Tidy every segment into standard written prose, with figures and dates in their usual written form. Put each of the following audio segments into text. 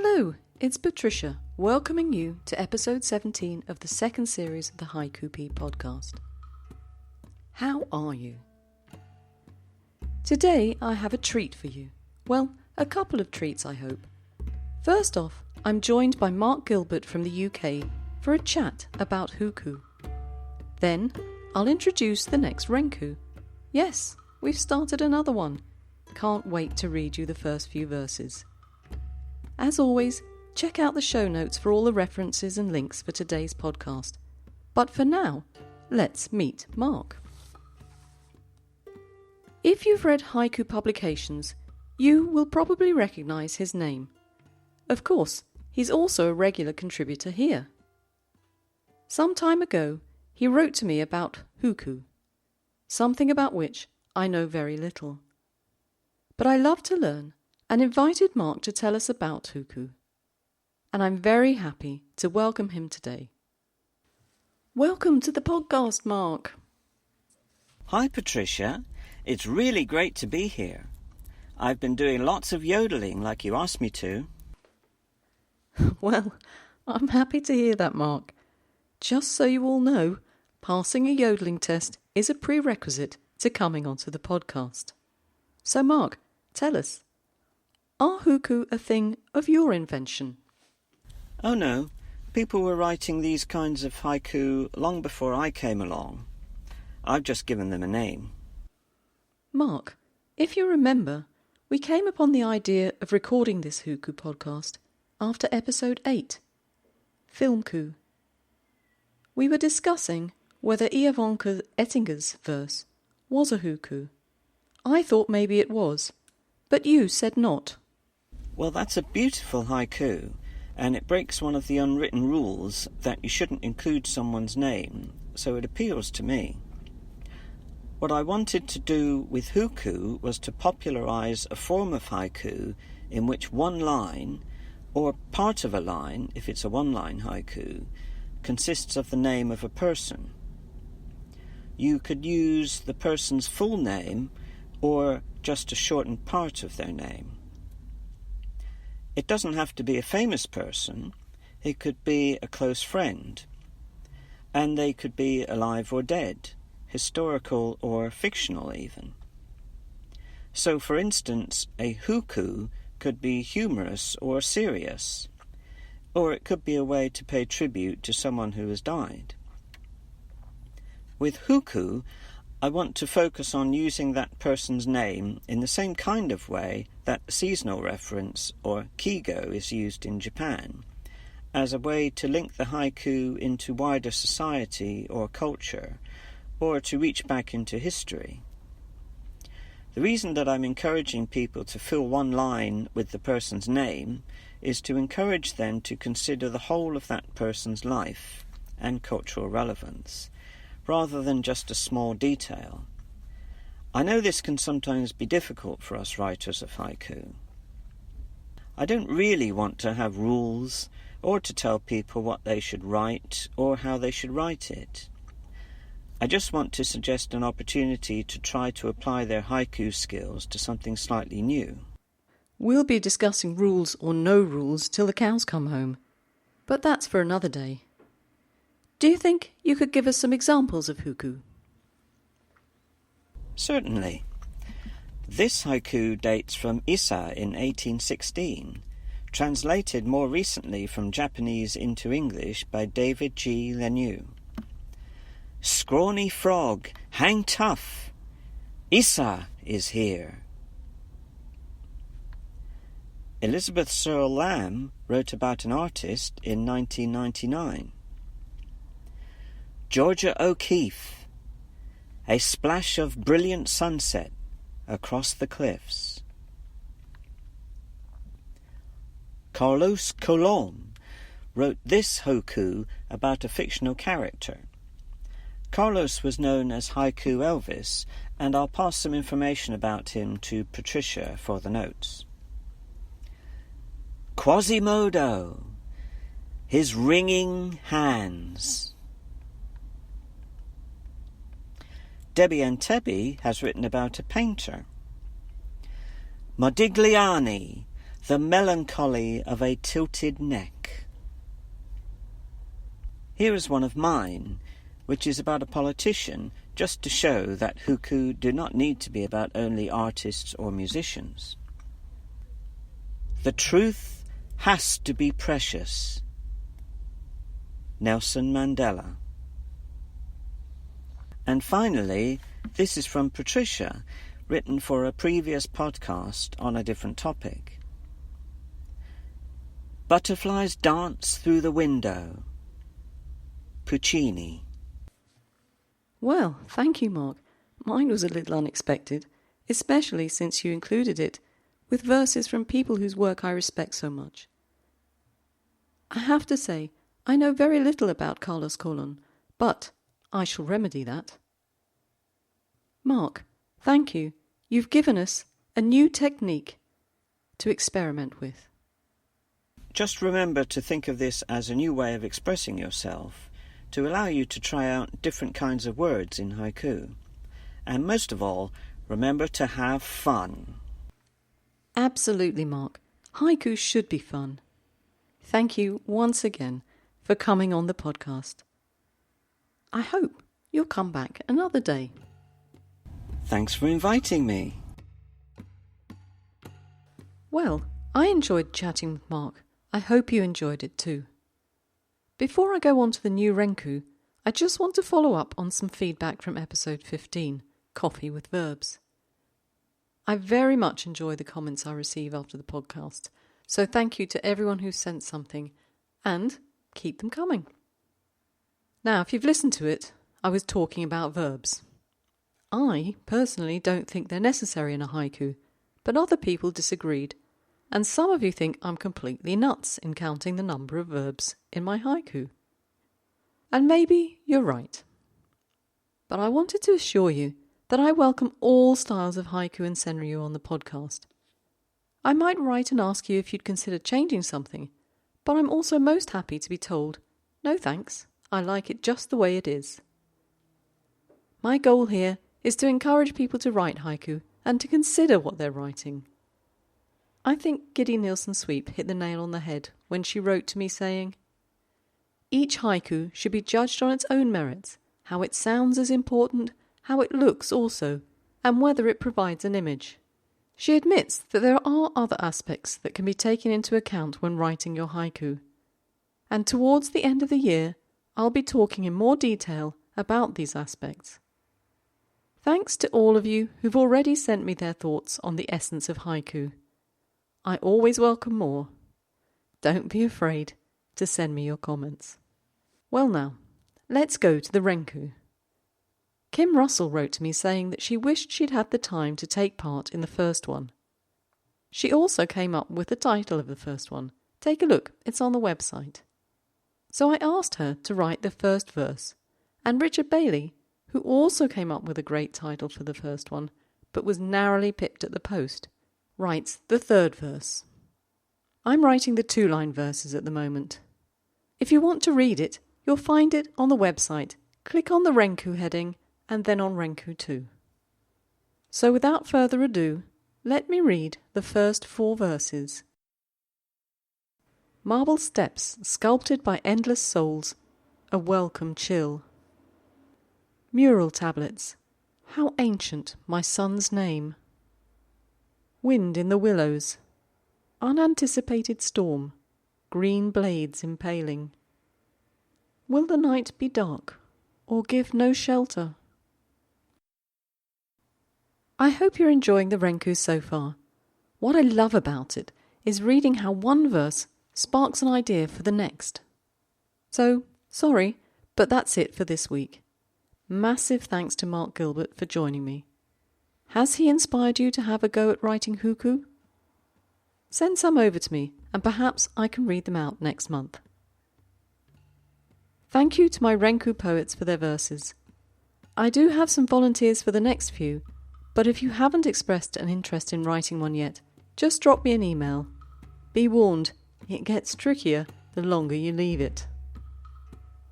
Hello, it's Patricia, welcoming you to episode 17 of the second series of the Haiku P podcast. How are you? Today I have a treat for you. Well, a couple of treats, I hope. First off, I'm joined by Mark Gilbert from the UK for a chat about Whoku. Then, I'll introduce the next Renku. Yes, we've started another one. Can't wait to read you the first few verses. As always, check out the show notes for all the references and links for today's podcast. But for now, let's meet Mark. If you've read haiku publications, you will probably recognise his name. Of course, he's also a regular contributor here. Some time ago, he wrote to me about Whoku, something about which I know very little. But I love to learn and invited Mark to tell us about Whoku. And I'm very happy to welcome him today. Welcome to the podcast, Mark. Hi, Patricia. It's really great to be here. I've been doing lots of yodeling like you asked me to. Well, I'm happy to hear that, Mark. Just so you all know, passing a yodeling test is a prerequisite to coming onto the podcast. So, Mark, tell us, are haiku a thing of your invention? Oh no, people were writing these kinds of haiku long before I came along. I've just given them a name. Mark, if you remember, we came upon the idea of recording this haiku podcast after episode 8, Filmku. We were discussing whether Ivanka Ettinger's verse was a haiku. I thought maybe it was, but you said not. Well, that's a beautiful haiku, and it breaks one of the unwritten rules that you shouldn't include someone's name, so it appeals to me. What I wanted to do with haiku was to popularise a form of haiku in which one line, or part of a line, if it's a one-line haiku, consists of the name of a person. You could use the person's full name or just a shortened part of their name. It doesn't have to be a famous person. It could be a close friend. And they could be alive or dead, historical or fictional even. So, for instance, a haiku could be humorous or serious, or it could be a way to pay tribute to someone who has died. With haiku, I want to focus on using that person's name in the same kind of way that seasonal reference, or kigo, is used in Japan, as a way to link the haiku into wider society or culture, or to reach back into history. The reason that I'm encouraging people to fill one line with the person's name is to encourage them to consider the whole of that person's life and cultural relevance, rather than just a small detail. I know this can sometimes be difficult for us writers of haiku. I don't really want to have rules or to tell people what they should write or how they should write it. I just want to suggest an opportunity to try to apply their haiku skills to something slightly new. We'll be discussing rules or no rules till the cows come home, but that's for another day. Do you think you could give us some examples of haiku? Certainly. This haiku dates from Issa in 1816, translated more recently from Japanese into English by David G. Lemieux. Scrawny frog, hang tough. Issa is here. Elizabeth Searle Lamb wrote about an artist in 1999. Georgia O'Keeffe, a splash of brilliant sunset across the cliffs. Carlos Colom wrote this haiku about a fictional character. Carlos was known as Haiku Elvis, and I'll pass some information about him to Patricia for the notes. Quasimodo, his ringing hands. Debbie Antebbe has written about a painter. Modigliani, The melancholy of a tilted neck. Here is one of mine, which is about a politician, just to show that haiku do not need to be about only artists or musicians. The truth has to be precious. Nelson Mandela. And finally, this is from Patricia, written for a previous podcast on a different topic. Butterflies dance through the window. Puccini. Well, thank you, Mark. Mine was a little unexpected, especially since you included it with verses from people whose work I respect so much. I have to say, I know very little about Carlos Colon, but I shall remedy that. Mark, thank you. You've given us a new technique to experiment with. Just remember to think of this as a new way of expressing yourself, to allow you to try out different kinds of words in haiku. And most of all, remember to have fun. Absolutely, Mark. Haiku should be fun. Thank you once again for coming on the podcast. I hope you'll come back another day. Thanks for inviting me. Well, I enjoyed chatting with Mark. I hope you enjoyed it too. Before I go on to the new Renku, I just want to follow up on some feedback from episode 15, Coffee with Verbs. I very much enjoy the comments I receive after the podcast, so thank you to everyone who sent something, and keep them coming. Now, if you've listened to it, I was talking about verbs. I personally don't think they're necessary in a haiku, but other people disagreed, and some of you think I'm completely nuts in counting the number of verbs in my haiku. And maybe you're right. But I wanted to assure you that I welcome all styles of haiku and senryu on the podcast. I might write and ask you if you'd consider changing something, but I'm also most happy to be told, no thanks, I like it just the way it is. My goal here is to encourage people to write haiku and to consider what they're writing. I think Giddy Nielsen Sweep hit the nail on the head when she wrote to me saying, each haiku should be judged on its own merits, how it sounds is important, how it looks also, and whether it provides an image. She admits that there are other aspects that can be taken into account when writing your haiku. And towards the end of the year, I'll be talking in more detail about these aspects. Thanks to all of you who've already sent me their thoughts on the essence of haiku. I always welcome more. Don't be afraid to send me your comments. Well now, let's go to the Renku. Kim Russell wrote to me saying that she wished she'd had the time to take part in the first one. She also came up with the title of the first one. Take a look, it's on the website. So I asked her to write the first verse, and Richard Bailey, who also came up with a great title for the first one, but was narrowly pipped at the post, writes the third verse. I'm writing the 2-line verses at the moment. If you want to read it, you'll find it on the website. Click on the Renku heading and then on Renku 2. So without further ado, let me read the first 4 verses. Marble steps sculpted by endless souls, a welcome chill. Mural tablets, how ancient my son's name. Wind in the willows, unanticipated storm, green blades impaling. Will the night be dark, or give no shelter? I hope you're enjoying the Renku so far. What I love about it is reading how one verse sparks an idea for the next. So, sorry, but that's it for this week. Massive thanks to Mark Gilbert for joining me. Has he inspired you to have a go at writing haiku? Send some over to me, and perhaps I can read them out next month. Thank you to my Renku poets for their verses. I do have some volunteers for the next few, but if you haven't expressed an interest in writing one yet, just drop me an email. Be warned, it gets trickier the longer you leave it.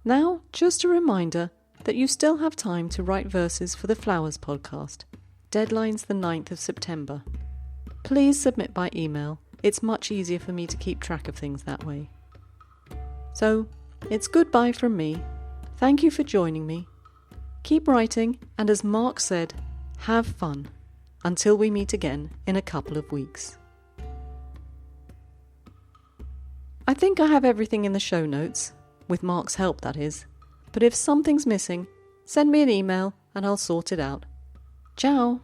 Now, just a reminder that you still have time to write verses for the Flowers podcast. Deadline's the 9th of September. Please submit by email It's much easier for me to keep track of things that way. So, it's goodbye from me. Thank you for joining me. Keep writing, and as Mark said, have fun, until we meet again in a couple of weeks. I think I have everything in the show notes, with Mark's help that is, but if something's missing, send me an email and I'll sort it out. Ciao!